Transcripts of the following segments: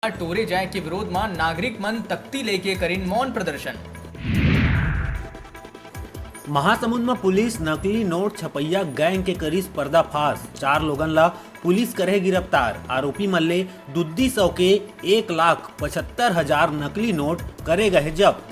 टोरे जाए के विरोध में नागरिक मन तख्ती लेके करीन मौन प्रदर्शन। महासमुंद में पुलिस नकली नोट छपैया गैंग के करीस पर्दाफाश। 4 लोगन ला पुलिस करे गिरफ्तार। आरोपी मन ले 200 के 1,75,000 नकली नोट करे गए जब्त।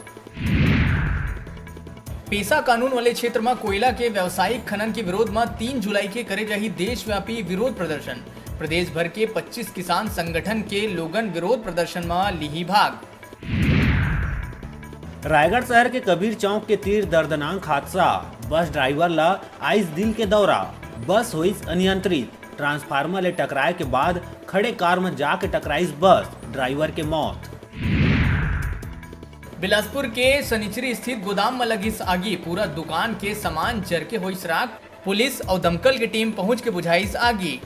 पेशा कानून वाले क्षेत्र में कोयला के व्यावसायिक खनन के विरोध में 3 जुलाई के करे जाही देशव्यापी विरोध प्रदर्शन। प्रदेश भर के 25 किसान संगठन के लोगन विरोध प्रदर्शन में लिही भाग। रायगढ़ शहर के कबीर चौक के तीर दर्दनाक हादसा। बस ड्राइवर ला आइस दिल के दौरा। बस हुई अनियंत्रित। ट्रांसफार्मर ले टकराए के बाद खड़े कार में जाके टकराई बस, ड्राइवर के मौत। बिलासपुर के सनिचरी स्थित गोदाम में लगी आगी। पूरा दुकान के सामान जर के हुई राख। पुलिस और दमकल की टीम पहुंच के बुझाई आगी।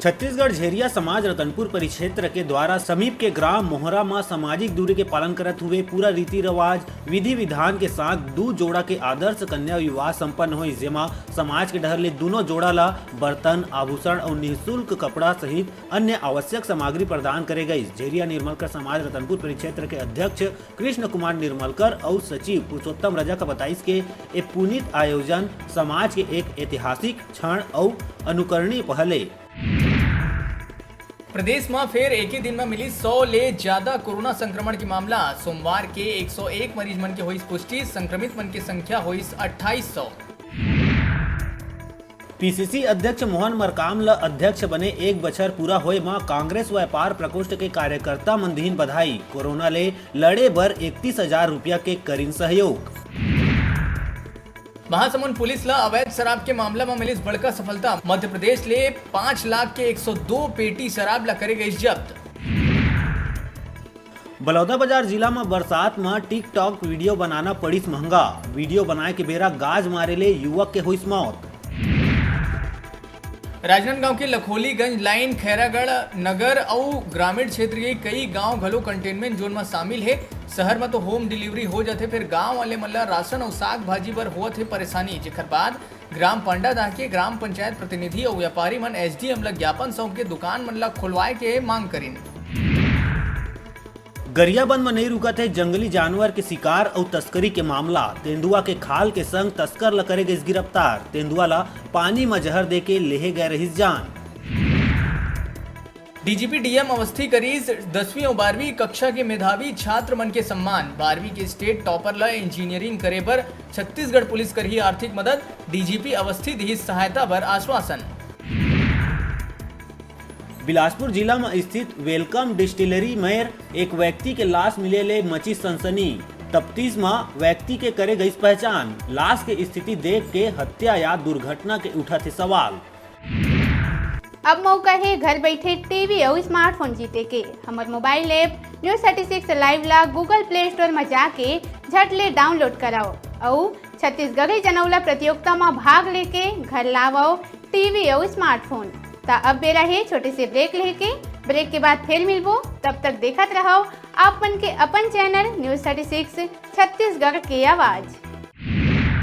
छत्तीसगढ़ झेरिया समाज रतनपुर परिक्षेत्र के द्वारा समीप के ग्राम मोहरा में सामाजिक दूरी के पालन करते हुए पूरा रीति रिवाज विधि विधान के साथ 2 जोड़ा के आदर्श कन्या विवाह संपन्न हुई, जेमा समाज के डहर ले दोनों जोड़ा ला बर्तन, आभूषण और निःशुल्क कपड़ा सहित अन्य आवश्यक सामग्री प्रदान करे गई। झेरिया निर्मलकर समाज रतनपुर परिक्षेत्र के अध्यक्ष कृष्ण कुमार निर्मलकर और सचिव पुरुषोत्तम रजा का बताइस के एक पुनीत आयोजन समाज के एक ऐतिहासिक क्षण और अनुकरणीय पहले। प्रदेश में फिर एक ही दिन में मिली 100 ले ज्यादा कोरोना संक्रमण की मामला। सोमवार के 101 मरीज मन के हुई पुष्टि। संक्रमित मन की संख्या हुई 2800। पीसीसी अध्यक्ष मोहन मरकाम ल अध्यक्ष बने 1 बछर पूरा होए मां कांग्रेस व्यापार प्रकोष्ठ के कार्यकर्ता मन दीन बधाई। कोरोना ले लड़े बर 31,000 रुपया के करीन सहयोग। महासमुंद पुलिस ला अवैध शराब के मामला में मिली बड़का सफलता। मध्य प्रदेश ले 5 लाख के 102 पेटी शराब ला करे गई जब्त। बलौदाबाजार जिला में बरसात में टिकटॉक वीडियो बनाना पड़िस महंगा। वीडियो बनाए के बेरा गाज मारे ले युवक के हुई मौत। राजनांदगांव के लखोलीगंज लाइन, खैरागढ़ नगर और ग्रामीण क्षेत्र के कई गांव घलो कंटेनमेंट जोन में शामिल है। शहर में तो होम डिलीवरी हो जाते, फिर गांव वाले मन ला राशन और साग भाजी बर होत है परेशानी। जेकर बाद ग्राम पांडादाह के ग्राम पंचायत प्रतिनिधि और व्यापारी मन एसडीएम ला ज्ञापन सौंप के दुकान मन ला खोलवाए के मांग करीन। गरियाबंद में नहीं रुका थे जंगली जानवर के शिकार और तस्करी के मामला। तेंदुआ के खाल के संग तस्कर ला करे गई गिरफ्तार। तेंदुआ ला पानी में जहर दे के लेहे गए रही जान। डीजीपी डीएम अवस्थी करीज 10वीं और 12वीं कक्षा के मेधावी छात्र मन के सम्मान। 12वीं के स्टेट टॉपर ला इंजीनियरिंग करे पर छत्तीसगढ़ पुलिस करही आर्थिक मदद। डीजीपी अवस्थी दी सहायता पर आश्वासन। बिलासपुर जिला में स्थित वेलकम डिस्टिलरी में एक व्यक्ति के लाश मिले ले मची सनसनी। तफ्तीश में व्यक्ति के करे गई पहचान। लाश के स्थिति देख के हत्या या दुर्घटना के उठा थे सवाल। अब मौका है घर बैठे टीवी और स्मार्टफोन जीते के। हमारे मोबाइल ऐप न्यूज 36 लाइव ला गूगल प्ले स्टोर में जाके झट ले डाउनलोड कराओ और छत्तीसगढ़ी जनौला प्रतियोगिता में भाग लेके घर लाओ टीवी और स्मार्टफोन। अब बेरा है छोटे से ब्रेक लेके। ब्रेक के बाद फिर मिलबो, तब तक देखत रहो आपन के अपन चैनल न्यूज 36 छत्तीसगढ़ की आवाज।